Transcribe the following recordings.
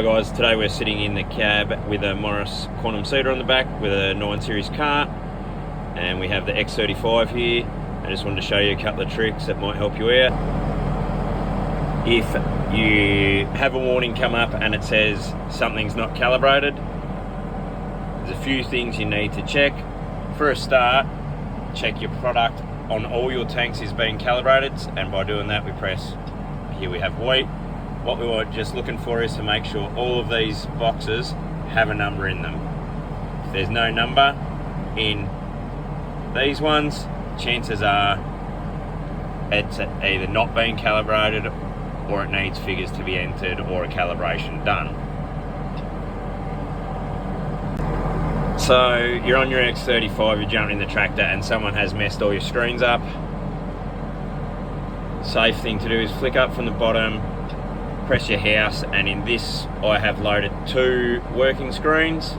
Hi guys, today we're sitting in the cab with a Morris Quantum seater on the back with a 9 Series car, and we have the X35 here. I just wanted to show you a couple of tricks that might help you out. If you have a warning come up and it says something's not calibrated, there's a few things you need to check. For a start, check your product on all your tanks is being calibrated, and by doing that we press, here we have wheat. What we were just looking for is to make sure all of these boxes have a number in them. If there's no number in these ones, chances are it's either not being calibrated or it needs figures to be entered or a calibration done. So you're on your X35, you're jumping in the tractor and someone has messed all your screens up. Safe thing to do is flick up from the bottom, press your house, and in this I have loaded 2 working screens.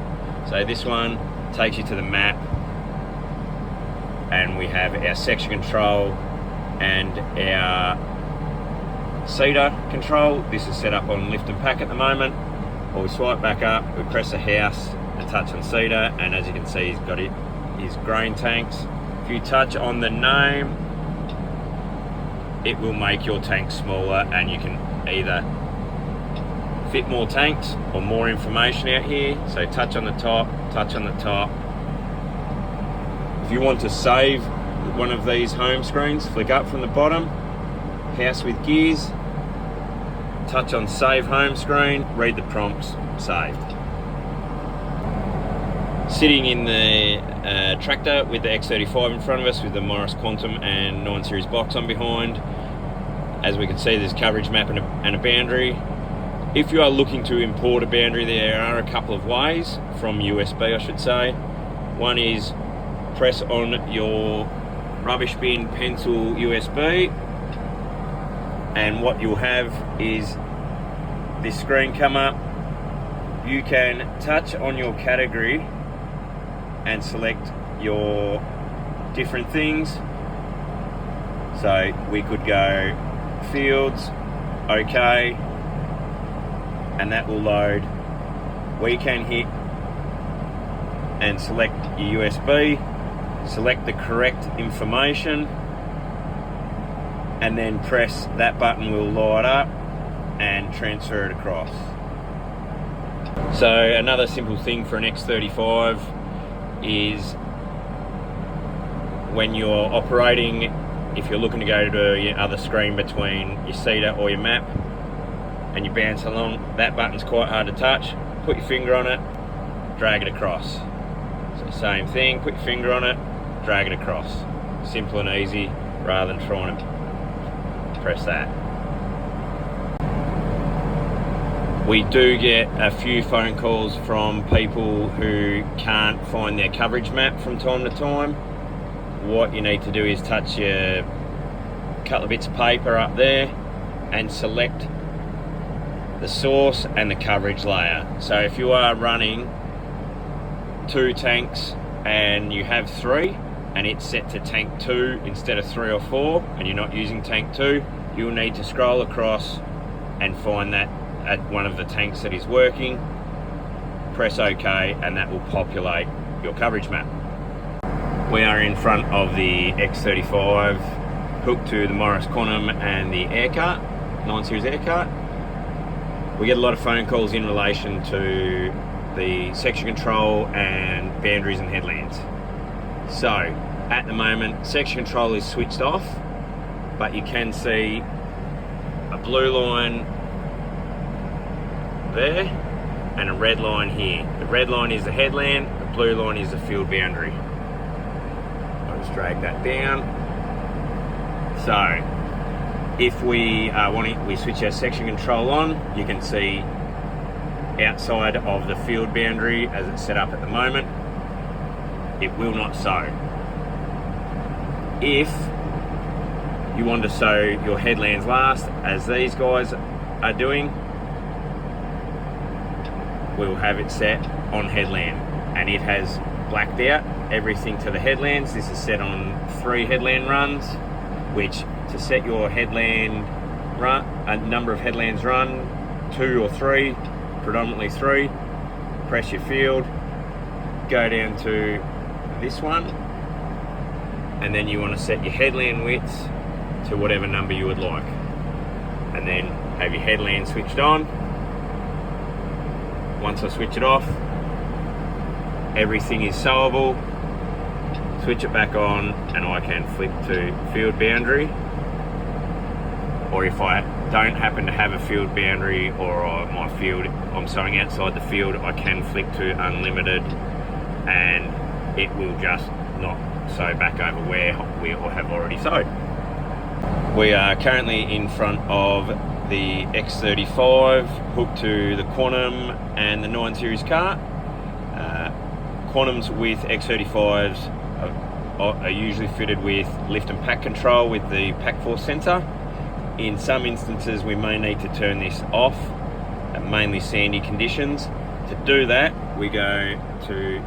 So this one takes you to the map, and we have our section control and our seater control. This is set up on lift and pack at the moment. Or we swipe back up, we press the house and touch on seater, and as you can see he's got his grain tanks. If you touch on the name, it will make your tank smaller and you can either fit more tanks or more information out here. So touch on the top, touch on the top. If you want to save one of these home screens, flick up from the bottom, house with gears, touch on save home screen, read the prompts, saved. Sitting in the tractor with the X35 in front of us with the Morris Quantum and 9 Series box on behind. As we can see, there's coverage map and a boundary. If you are looking to import a boundary, there are a couple of ways from USB, I should say. One is press on your rubbish bin pencil USB, and what you'll have is this screen come up. You can touch on your category and select your different things. So we could go fields, okay, and that will load. We can hit and select your USB, select the correct information, and then press that button will light up and transfer it across. So another simple thing for an X35 is when you're operating, if you're looking to go to your other screen between your seater or your map and you bounce along, that button's quite hard to touch. Put your finger on it, drag it across. So same thing, put your finger on it, drag it across. Simple and easy, rather than trying to press that. We do get a few phone calls from people who can't find their coverage map from time to time. What you need to do is touch your couple of bits of paper up there and select the source and the coverage layer. So if you are running 2 tanks and you have 3 and it's set to tank 2 instead of 3 or 4 and you're not using tank 2, you'll need to scroll across and find that at one of the tanks that is working, press OK, and that will populate your coverage map. We are in front of the X35 hooked to the Morris Quantum and the air cart, 9 Series air cart. We get a lot of phone calls in relation to the section control and boundaries and headlands. So at the moment section control is switched off, but you can see a blue line there and a red line here. The red line is the headland, the blue line is the field boundary. I'll just drag that down. So if we we switch our section control on, you can see outside of the field boundary as it's set up at the moment, it will not sow. If you want to sow your headlands last, as these guys are doing, we'll have it set on headland, and it has blacked out everything to the headlands. This is set on 3 headland runs, which to set your headland run, a number of headlands run, 2 or 3, predominantly 3, press your field, go down to this one, and then you want to set your headland widths to whatever number you would like, and then have your headland switched on. Once I switch it off, everything is sewable. Switch it back on and I can flick to field boundary, or if I don't happen to have a field boundary, or my field, I'm sewing outside the field, I can flick to unlimited and it will just not sew back over where we have already sewed. We are currently in front of the X35 hooked to the Quantum and the 9 Series cart. Quantums with X35s are usually fitted with lift and pack control with the pack force sensor. In some instances we may need to turn this off, mainly sandy conditions. To do that, we go to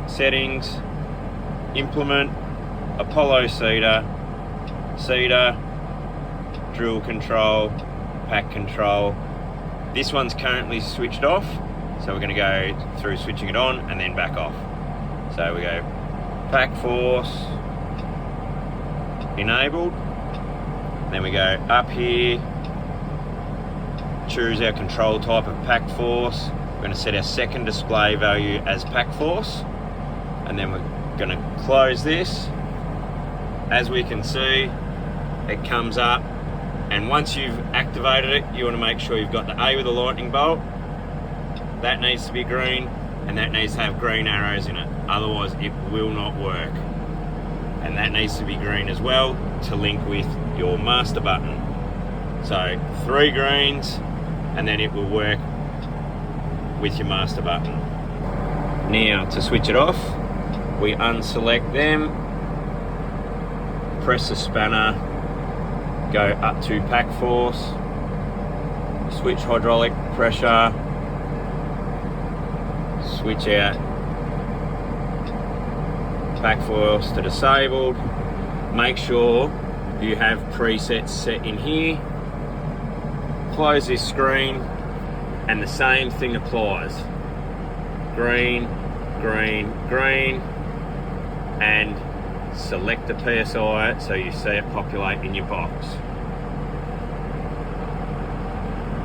settings, implement, Apollo seeder, drill control, pack control. This one's currently switched off, so we're going to go through switching it on and then back off. So we go pack force enabled, then we go up here, choose our control type of pack force. We're going to set our second display value as pack force, and then we're going to close this. As we can see, it comes up, and once you've activated it, you want to make sure you've got the A with a lightning bolt. That needs to be green, and that needs to have green arrows in it, otherwise it will not work. And that needs to be green as well to link with your master button. So 3 greens, and then it will work with your master button. Now to switch it off, we unselect them, press the spanner, go up to pack force, switch hydraulic pressure, switch out pack force to disabled. Make sure you have presets set in here. Close this screen and the same thing applies. Green, green, green, and select the PSI so you see it populate in your box.